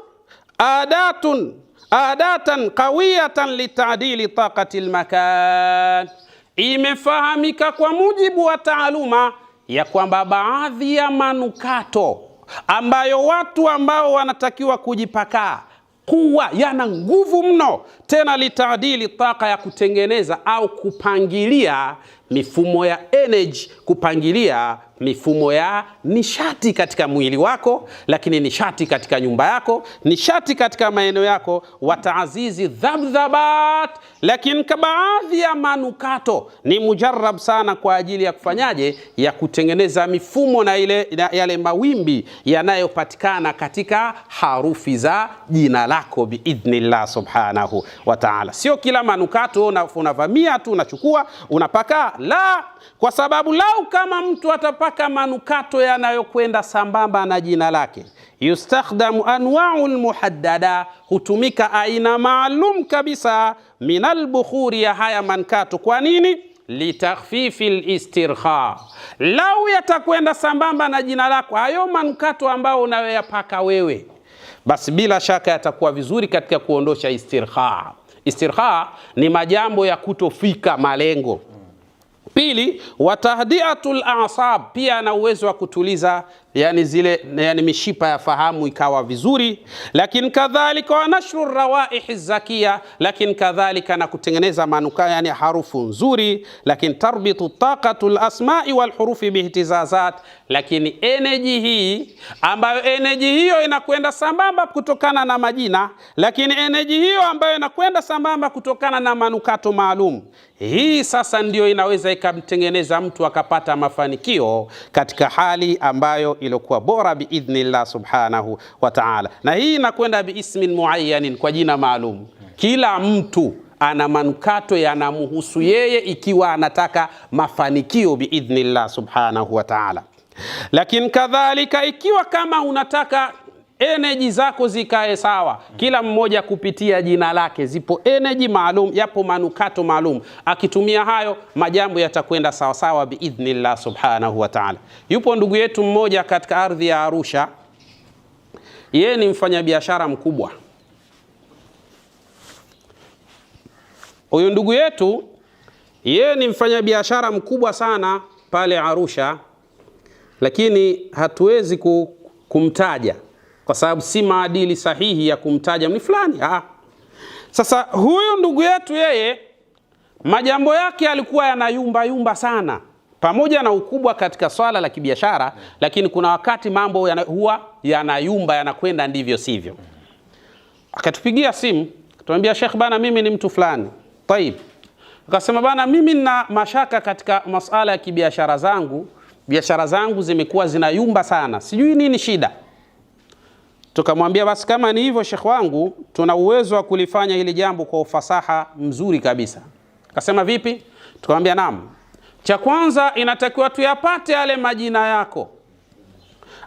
adatan qawiyatan litadili taqati al-makan. Imefahamika kwa mujibu wa taaluma ya kwamba baadhi ya manukato ambayo watu ambao wanatakiwa kujipaka kuwa yana nguvu mno, tena litadili taka ya kutengeneza au kupangilia mifumo ya energy, kupangilia mifumo ya nishati katika mwili wako, lakini nishati katika nyumba yako, nishati katika maeneo yako, wataazizi dhabdhabat. Lakini baadhi ya manukato ni mujarrab sana kwa ajili ya kufanyaje, ya kutengeneza mifumo na yale mawimbi yanayopatikana katika harufi za jina lako biidhnillah subhanahu wa ta'ala. Sio kila manukato unavamia tu unachukua unapaka, La, kwa sababu lau kama mtu atapaka manukato yanayokwenda sambamba na jina lake, yustakhdamu anwa'ul muhaddada, hutumika aina maalum kabisa minal bukhuri, ya haya manukato. Kwa nini? Litakhfifi listirkha. Lau yatakwenda sambamba na jina lako hayo manukato ambao unayoyapaka wewe, basi bila shaka yatakuwa vizuri katika kuondosha istirkha. Istirkha ni majambo ya kutofika malengo. Pili, watahdiatul a'sab, pia na uwezo wa kutuliza yani mishipa ya fahamu ikawa vizuri. Lakini kadhalika wa nashru rawaihi zakia, lakini kadhalika na kutengeneza manuka, yani harufu nzuri. Lakini tarbitu taqatul asma'i wal hurufi bihtizazat, lakini energy hii ambayo energy hiyo inakwenda sambamba kutokana na majina, lakini energy hiyo ambayo inakwenda sambamba kutokana na manukato maalum, hii sasa ndio inaweza ikamtengeneza mtu akapata mafanikio katika hali ambayo ilikuwa bora biidhnillah subhanahu wa ta'ala. Na hii inakwenda biismin muayyanin, kwa jina maalum. Kila mtu ana manukato yanamhusu yeye ikiwa anataka mafanikio biidhnillah subhanahu wa ta'ala. Lakini kadhalika ikiwa kama unataka energy zako zikae sawa, kila mmoja kupitia jina lake, zipo energy maalum, yapo manukato maalum, akitumia hayo majambo yatakwenda sawa sawa biidhnillah subhanahu wa ta'ala. Yupo ndugu yetu mmoja katika ardhi ya Arusha, yeye ni mfanyabiashara mkubwa. Huyu ndugu yetu yeye ni mfanyabiashara mkubwa sana pale Arusha, lakini hatuwezi kumtaja kwa sababu si maadili sahihi ya kumtaja mni fulani. Sasa huyu ndugu yetu yeye majambo yake alikuwa yanayumba sana, pamoja na ukubwa katika swala la kibiashara, lakini kuna wakati mambo huwa yanayumba, yanakwenda ndivyo sivyo. Akatupigia simu, akatuambia, Sheikh bana, mimi ni mtu fulani. Taib. Akasema, bana, mimi nina mashaka katika masuala ya kibiashara zangu, biashara zangu zimekuwa zinayumba sana, sijui nini shida. Tukamwambia, basi kama ni hivyo Sheikh wangu, tuna uwezo wa kulifanya hili jambo kwa ufasaha mzuri kabisa. Akasema, vipi? Tukamwambia, naam. Cha kwanza inatakiwa tuyapate yale majina yako.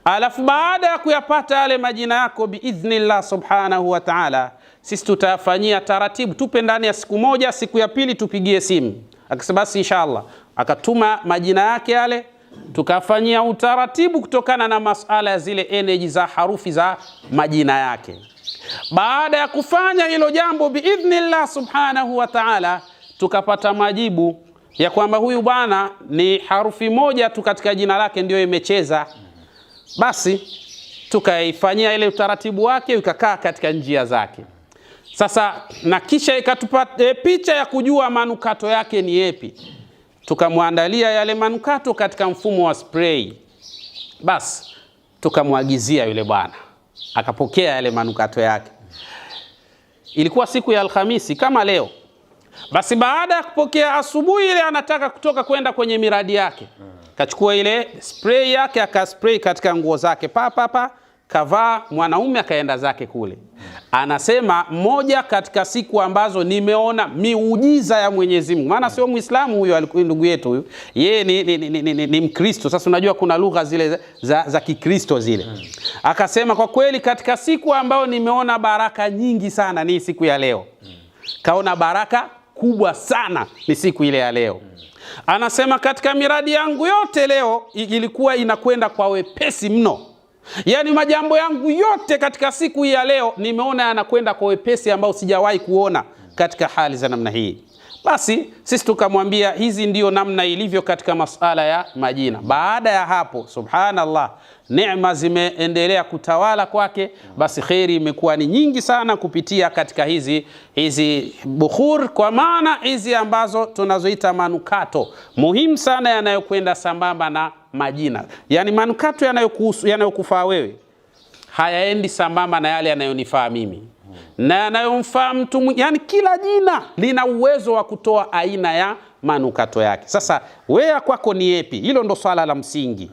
Alafu baada ya kuyapata yale majina yako biidhnillah subhanahu wa ta'ala, sisi tutafanyia taratibu, tupe ndani ya siku moja, siku ya pili tupigie simu. Akasema basi inshallah. Akatuma majina yake yale, tukafanyia utaratibu kutokana na masuala ya zile energy za harufi za majina yake. Baada ya kufanya hilo jambo biidhnillah subhanahu wa ta'ala, tukapata majibu ya kwamba huyu bwana ni harufi moja tu katika jina lake ndio imecheza. Basi tukaifanyia ile utaratibu wake, ukakaa katika njia zake. Sasa na kisha ikatupa picha ya kujua manukato yake ni yapi. Tukamwandalia yale manukato katika mfumo wa spray. Basi tukamwagizia yule bwana, akapokea yale manukato yake. Ilikuwa siku ya Alhamisi kama leo. Basi baada ya kupokea asubuhi ile, anataka kutoka kwenda kwenye miradi yake, kachukua ile spray yake akaspray katika nguo zake, kavaa, mwanaume akaenda zake kule. Anasema moja katika siku ambazo nimeona miujiza ya Mwenyezi Mungu, maana sio Muislamu huyo, alikuwa ndugu yetu huyo, yeye ni Mkristo. Sasa unajua kuna lugha zile za Kikristo zile. Akasema kwa kweli katika siku ambayo nimeona baraka nyingi sana ni siku ya leo. Kaona baraka kubwa sana ni siku ile ya leo. Anasema katika miradi yangu yote leo ilikuwa inakwenda kwa wepesi mno. Yani majambo yangu yote katika siku hii ya leo nimeona yanakwenda kwa wepesi ambao sijawahi kuona katika hali za namna hii. Basi sisi tukamwambia hizi ndio namna ilivyo katika masuala ya majina. Baada ya hapo, subhanallah, neema zimeendelea kutawala kwake. Basi khairi imekuwa ni nyingi sana kupitia katika hizi bukhur, kwa maana hizi ambazo tunazoita manukato muhimu sana yanayokwenda sambamba na majina. Yani manukato yanayokuhusu, yanayokufaa wewe, hayaendi sambamba na yale yanayonifaa mimi na yanayomfaa mtu. Yani kila jina lina uwezo wa kutoa aina ya manukato yake. Sasa wewe kwako ni yapi? Hilo ndo swala la msingi.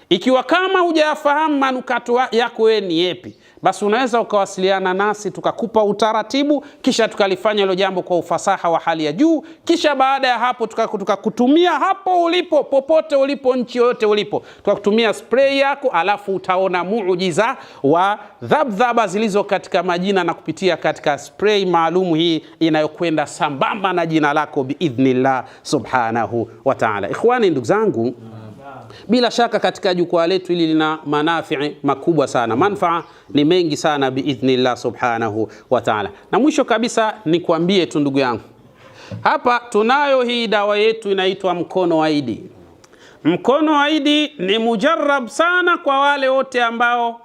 Ikiwa kama hujafahamu manukato yako wewe ni yapi, basi unaweza ukawasiliana nasi tukakupa utaratibu, kisha tukalifanya hilo jambo kwa ufasaha wa hali ya juu. Kisha baada ya hapo tukakutumia hapo ulipo, popote ulipo, nchi yoyote ulipo, tukakutumia spray yako, alafu utaona muujiza wa dhabdhaba zilizo katika majina na kupitia katika spray maalumu hii inayokwenda sambamba na jina lako biidhnillah subhanahu wa ta'ala. Ikhwani, ndugu zangu, bila shaka katika jukwaa letu hili lina manafii makubwa sana, manfaa ni mengi sana biidhnillah subhanahu wa ta'ala. Na mwisho kabisa nikwambie tu ndugu yangu, hapa tunayo hii dawa yetu inaitwa mkono wa Idi. Mkono wa Idi ni mujarrab sana kwa wale wote ambao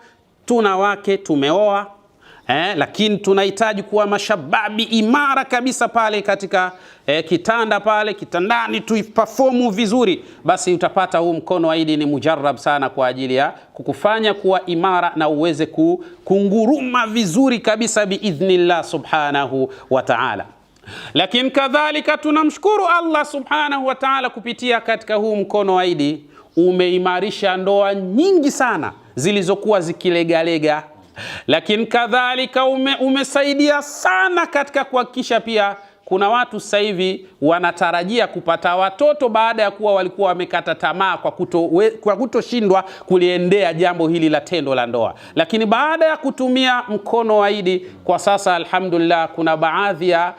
tuna wake tumeoa, lakini tunahitaji kuwa mashababi imara kabisa pale katika kitanda pale kitandani tuiperformu vizuri, basi utapata huu mkono wa Idi ni mujarrab sana kwa ajili ya kukufanya kuwa imara na uweze kunguruma vizuri kabisa biidhnillah subhanahu wa ta'ala. Lakini kadhalika tunamshukuru Allah subhanahu wa ta'ala kupitia katika huu mkono wa Idi umeimarisha ndoa nyingi sana zilizokuwa zikilegalega, lakini kadhalika umesaidia sana katika kuhakikisha pia kuna watu sasa hivi wanatarajia kupata watoto baada ya kuwa walikuwa wamekata tamaa kwa kutoshindwa kuliendea jambo hili la tendo la ndoa. Lakini baada ya kutumia mkono wa Idi, kwa sasa alhamdulillah kuna baadhi ya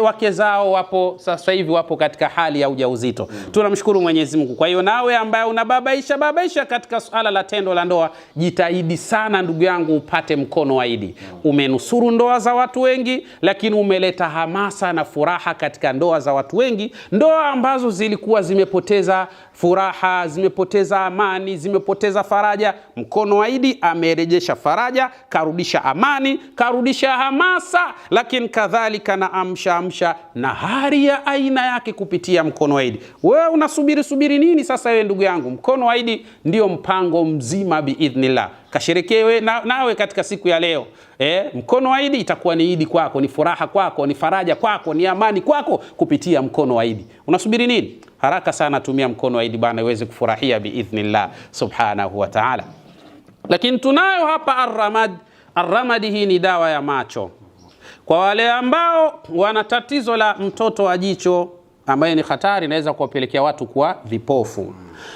wake zao wapo sasa hivi wapo katika hali ya ujauzito. Tunamshukuru Mwenyezi Mungu. Kwa hiyo nawe ambaye unababaisha katika suala la tendo la ndoa, jitahidi sana ndugu yangu upate mkono wa Idi. Umenusuru ndoa za watu wengi, lakini umeleta hamasa na furaha katika ndoa za watu wengi, ndoa ambazo zilikuwa zimepoteza furaha, zimepoteza amani, zimepoteza faraja. Mkono wa Idi amerejesha faraja, karudisha amani, karudisha hamasa, lakini kadhalika na amsha na hari ya aina yake kupitia mkono wa Idi. Wewe unasubiri nini sasa wewe ndugu yangu? Mkono wa Idi ndio mpango mzima biidhnillah. Kasherekewe nawe katika siku ya leo. Mkono wa Idi itakuwa ni Idi kwako, ni furaha kwako, ni faraja kwako, ni amani kwako kupitia mkono wa Idi. Unasubiri nini? Haraka sana tumia mkono wa Idi bana uweze kufurahia biidhnillah subhanahu wa ta'ala. Lakini tunayo hapa arramad. Arramad hii ni dawa ya macho. Kwa wale ambao wana tatizo la mtoto wa jicho ambaye ni hatari, inaweza kuwapelekea watu kuwa vipofu.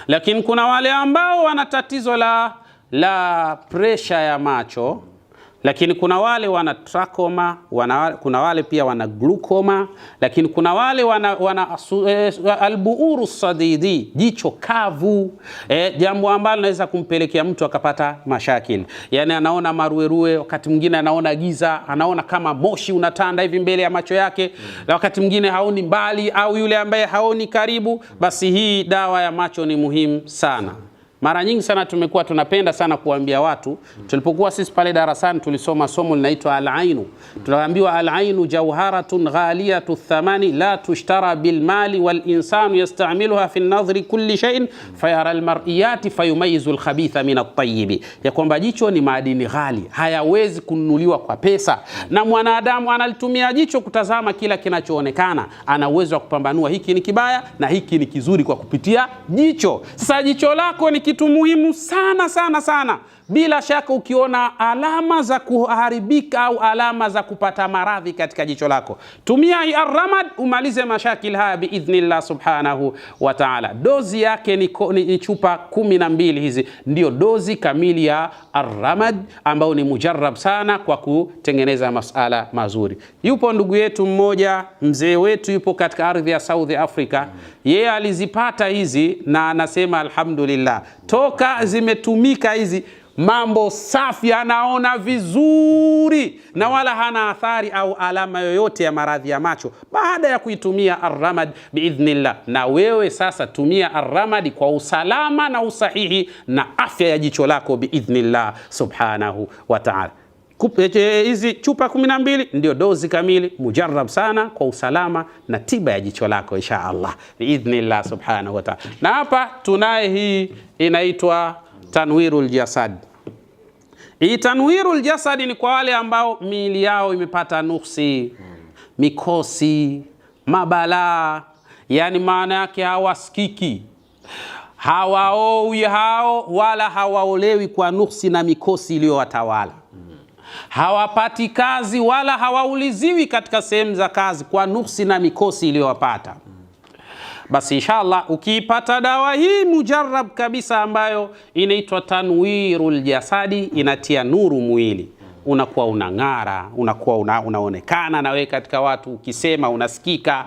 Lakini kuna wale ambao wana tatizo la pressure ya macho, lakini kuna wale wana trachoma, kuna wale pia wana glaucoma, lakini kuna wale wana albuuru sadidi, jicho kavu, jambo ambalo linaweza kumpelekea mtu akapata mashakili. Yani anaona maruerue, wakati mwingine anaona giza, anaona kama moshi unatanda hivi mbele ya macho yake, na wakati mwingine haoni mbali, au yule ambaye haoni karibu. Basi hii dawa ya macho ni muhimu sana. Mara nyingi sana tumekuwa tunapenda sana kuambia watu, tulipokuwa sisi pale darasani tulisoma somo linaitwa al-ainu. Tunaambiwa al-ainu jawharatun ghaliyatu thamani la tushtara bil mali wal insanu yasta'miluha fi an-nadhri kulli shay'in fayara al-mar'iyati fayumayyizu al-khabitha min at-tayyib. Ya kwamba jicho ni madini ghali, hayawezi kununuliwa kwa pesa, na mwanadamu analitumia jicho kutazama kila kinachoonekana. Ana uwezo wa kupambanua hiki ni kibaya na hiki ni kizuri kwa kupitia jicho. Sasa jicho lako ni kitu muhimu sana. Bila shaka ukiona alama za kuharibika au alama za kupata maradhi katika jicho lako, tumia arramad umalize mashakil haya biidhnillah subhanahu wa ta'ala. Dozi yake ni chupa 12. Hizi ndio dozi kamili ya arramad ambao ni mujarrab sana kwa kutengeneza masala mazuri. Yupo ndugu yetu mmoja, mzee wetu, yupo katika ardhi ya South Africa. Yeye alizipata hizi na anasema alhamdulillah, toka zimetumika hizi mambo safi, anaona vizuri na wala hana athari au alama yoyote ya maradhi ya macho baada ya kuitumia arramad biidhnillah. Na wewe sasa tumia arramad kwa usalama na usahihi na afya ya jicho lako biidhnillah subhanahu wa ta'ala. Hizi chupa 12 ndio dozi kamili mujarrab sana kwa usalama na tiba ya jicho lako insha Allah biidhnillah subhanahu wa ta'ala. Na hapa tunaye hii inaitwa Tanwirul Jasad. Hii Tanwirul Jasad ni kwa wale ambao miili yao imepata nuksi, mikosi, mabalaa, yani maana yake hawasikiki, hawaoi hao wala hawaolewi kwa nuksi na mikosi iliyowatawala. hawapati kazi wala hawauliziwi katika sehemu za kazi kwa nuksi na mikosi iliyowapata. Basi inshallah ukiipata dawa hii mujarrab kabisa ambayo inaitwa tanwirul jasadi, inatia nuru mwili, unakuwa unang'ara, unakuwa unaonekana na wewe katika watu, ukisema unasikika.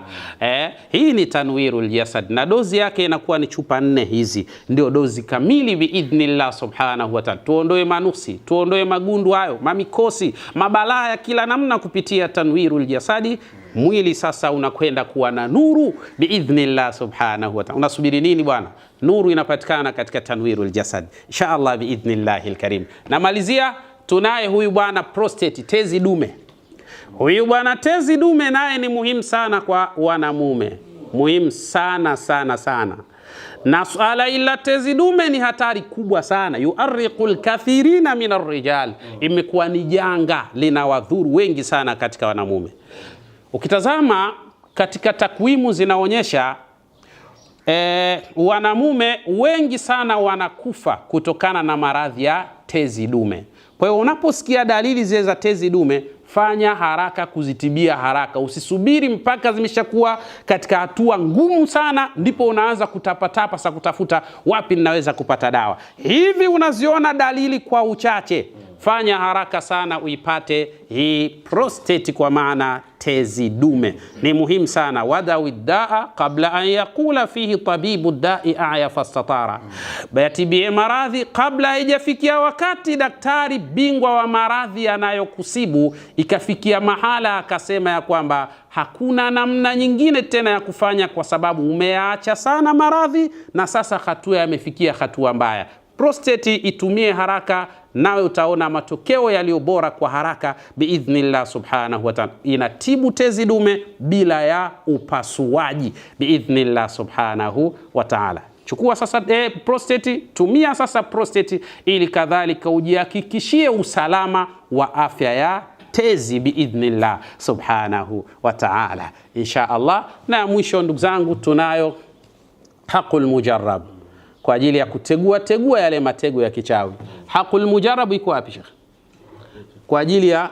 Hii ni tanwirul jasad, na dozi yake inakuwa ni chupa 4. Hizi ndio dozi kamili biidhnillah subhanahu wa ta'ala. Tuondoe manuksi, tuondoe magundu hayo, mamikosi, mabalaa ya kila namna kupitia tanwirul jasadi. Mwili sasa unakwenda kuwa na nuru biidhnillah subhanahu wa ta'ala. Unasubiri nini bwana? Nuru inapatikana katika tanwirul jasad inshallah biidhnillahil karim. Namalizia, tunaye huyu bwana prostate, tezi dume. Huyu bwana tezi dume naye ni muhimu sana kwa wanamume, muhimu sana sana sana. Na suala ila tezi dume ni hatari kubwa sana, yuarriqul kathirina minar rijal, imekuwa ni janga linawadhuru wengi sana katika wanamume. Ukitazama katika takwimu zinaonyesha wanamume wengi sana wanakufa kutokana na maradhi ya tezi dume. Kwa hiyo unaposikia dalili zile za tezi dume, fanya haraka kuzitibia haraka. Usisubiri mpaka zimeshakuwa katika hatua ngumu sana ndipo unaanza kutapatapa sa kutafuta wapi ninaweza kupata dawa. Hivi unaziona dalili kwa uchache, fanya haraka sana uipate hii prostate, kwa maana tezi dume ni muhimu sana. Wadawi daa kabla an yakula fihi tabibu dai aya fastatara, bayatibie maradhi kabla haijafikia wakati daktari bingwa wa maradhi yanayokusibu ikafikia mahala akasema ya kwamba hakuna namna nyingine tena ya kufanya, kwa sababu umeacha sana maradhi na sasa hatua yamefikia hatua mbaya. Prostate itumie haraka, nawe utaona matokeo yaliyo bora kwa haraka biidhnillah subhanahu wa ta'ala. Inatibu tezi dume bila ya upasuaji biidhnillah subhanahu wa ta'ala. Chukua sasa prostate, tumia sasa prostate ili kadhalika ujihakikishie usalama wa afya ya tezi biidhnillah subhanahu wa ta'ala insha Allah. Na mwisho ndugu zangu, tunayo haqul mujarrab kwa ajili ya tegua yale matego ya kichawi. Haqul mujarrab iko wapi Sheikh? Kwa ajili ya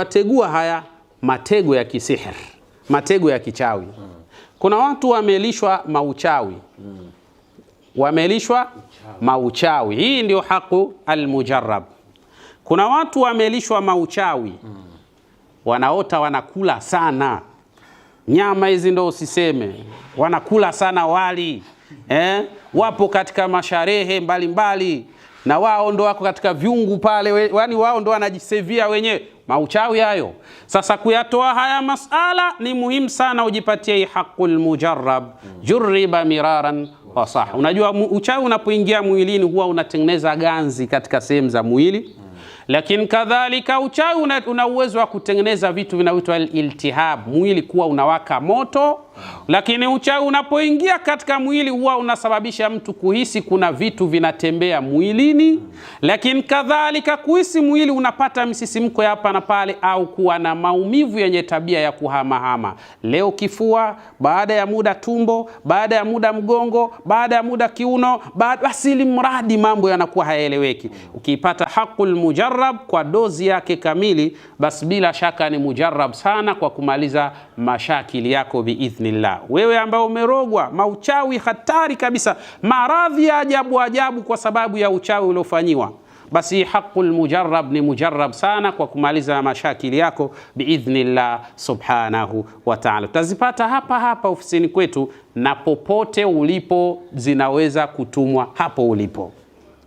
tegua haya matego ya kisihir, matego ya kichawi. Kuna watu wamelishwa mauchawi, wamelishwa mauchawi. Hii ndio haqu almujarrab. Kuna watu wamelishwa mauchawi, wanaota wanakula sana nyama, hizi ndo usiseme, wanakula sana wali. Wapo katika masharehe mbalimbali na wao ndo wako katika viungu pale, yani wao ndo wanajisevia wenyewe. Mauchawi hayo. Sasa kuyatoa haya masala ni muhimu sana ujipatie haqul mujarrab, jurriba miraran wa sah. Unajua uchawi unapoingia mwilini huwa unatengeneza ganzi katika sehemu za mwili, lakini kadhalika uchawi una uwezo wa kutengeneza vitu vinaitwa iltihab, mwili kuwa unawaka moto. Lakini uchawi unapoingia katika mwili huwa unasababisha mtu kuhisi kuna vitu vinatembea mwilini, lakini kadhalika kuhisi mwili unapata msisimko hapa na pale, au kuwa na maumivu yenye tabia ya kuhamahama. Leo kifua, baada ya muda tumbo, baada ya muda mgongo, baada ya muda kiuno, basi mradi mambo yanakuwa hayaeleweki. Ukiipata haqul mujarrab kwa dozi yake kamili, basi bila shaka ni mujarrab sana kwa kumaliza mashakili yako biidhnillah. Wewe ambao umerogwa mauchawi hatari kabisa, maradhi ya ajabu kwa sababu ya uchawi uliofanyiwa, basi haqul mujarrab ni mujarrab sana kwa kumaliza mashakili yako biidhnillah subhanahu wa ta'ala. Tutazipata hapa ofisini kwetu, na popote ulipo zinaweza kutumwa hapo ulipo,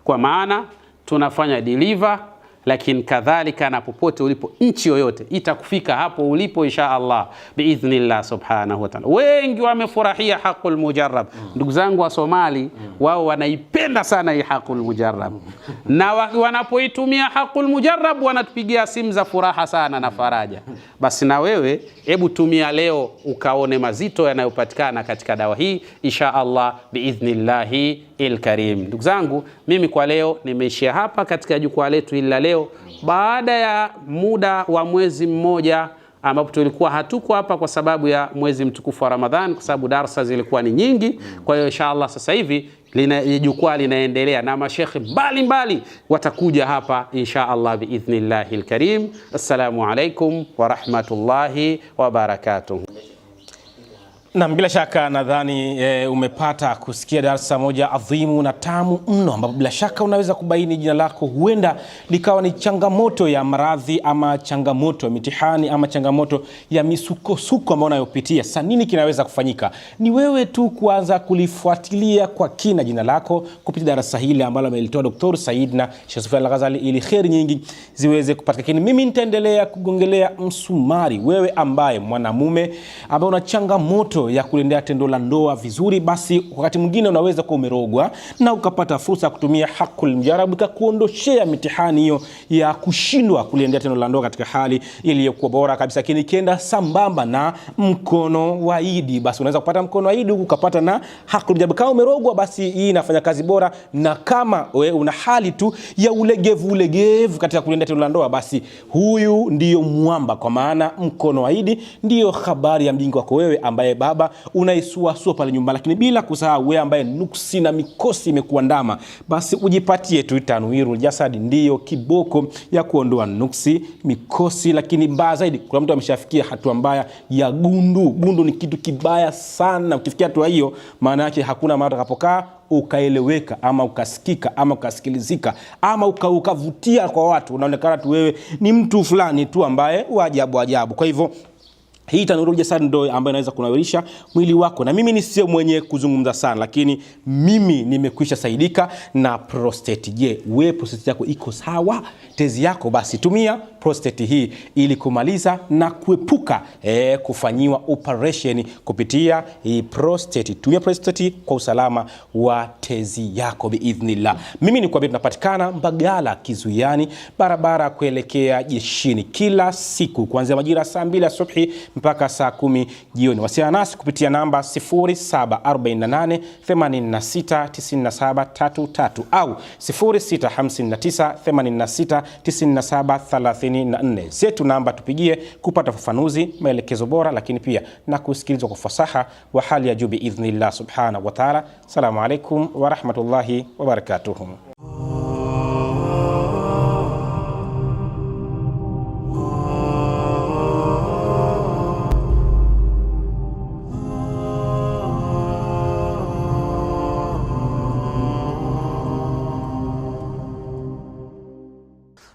kwa maana tunafanya deliver, lakini kadhalika na popote ulipo nchi yoyote itakufika hapo ulipo insha Allah biidhnillah subhanahu wa ta'ala. Wengi wamefurahia haqul mujarrab. Ndugu zangu wa Somali wao wanaipenda sana hii haqul mujarrab, na wanapoitumia haqul mujarrab wanatupigia simu za furaha sana na faraja. Basi na wewe hebu tumia leo ukaone mazito yanayopatikana katika dawa hii insha Allah biidhnillahi ilkarim. Ndugu zangu, mimi kwa leo nimeishia hapa katika jukwaa letu hili la leo, baada ya muda wa mwezi mmoja ambapo tulikuwa hatuko hapa kwa sababu ya mwezi mtukufu wa Ramadhani, kwa sababu darasa zilikuwa ni nyingi. Kwa hiyo inshallah sasa hivi jukwaa linaendelea na mashekhe mbalimbali watakuja hapa insha Allah biidhnillahi alkarim. Assalamu alaikum wa rahmatullahi wa barakatuh. Na bila shaka nadhani umepata kusikia darasa moja adhimu na tamu mno, ambapo bila shaka unaweza kubaini jina lako huenda likawa ni changamoto ya maradhi ama changamoto ya mitihani ama changamoto ya misukosuko ambayo unayopitia. Sasa nini kinaweza kufanyika? Ni wewe tu kuanza kulifuatilia kwa kina jina lako kupitia darasa hili ambalo amelitoa Dr. Said na Sheikh Sufyan Al-Ghazali, ili kheri nyingi ziweze kupatikana. Lakini mimi nitaendelea kugongelea msumari wewe ambaye mwanamume ambaye una changamoto ya kuendea tendo la ndoa vizuri. Basi wakati mwingine unaweza kuwa umerogwa na ukapata fursa ya kutumia hakul mjarabu kuondoshea mitihani hiyo ya kushindwa kuendea tendo la ndoa katika hali iliyokuwa bora kabisa. Lakini kienda sambamba na mkono wa Idi, basi unaweza kupata mkono wa Idi ukapata na hakul mjarabu. Kama umerogwa, basi hii inafanya kazi bora, na kama wewe una hali tu ya ulegevu katika kuendea tendo la ndoa, basi huyu ndiyo mwamba, kwa maana mkono wa Idi ndiyo habari ya mjingo wako wewe ambaye baba unaisuasua pale nyumbani. Lakini bila kusahau wewe ambaye nuksi na mikosi imekuandama, basi ujipatie tu Tanwirul Jasad, ndiyo kiboko ya kuondoa nuksi, mikosi. Lakini mbaya zaidi, kuna mtu ameshafikia hatua mbaya ya gundu. Gundu ni kitu kibaya sana. Ukifikia hatua hiyo, maana yake hakuna mahali utakapokaa ukaeleweka ama ukasikika ama ukasikilizika ama ukavutia kwa watu. Unaonekana tu wewe ni mtu fulani tu ambaye ajabu. Kwa hivyo hii Tanwirul Jasad ndio ambayo inaweza kunawirisha mwili wako. Na mimi ni sio mwenye kuzungumza sana, lakini mimi nimekwisha saidika na prostate. Je, wewe prostate yako iko sawa? Tezi yako? Basi tumia prostate hii ili kumaliza na kuepuka kufanyiwa operation kupitia hii prostate. Tumia prostate kwa usalama wa tezi yako biidhnillah. Mimi nikwambia tunapatikana Mbagala Kizuiani, barabara kuelekea jeshini, kila siku kuanzia majira saa 2 asubuhi mpaka saa 10 jioni. Wasiliana nasi kupitia namba 0748 86 97 33 au 0659 86 97 34. Zetu namba tupigie kupata ufafanuzi, maelekezo bora, lakini pia na kusikilizwa kwa fasaha wa hali ya juu biidhnillah subhanahu wa ta'ala. Assalamu alaikum wa rahmatullahi wa barakatuh.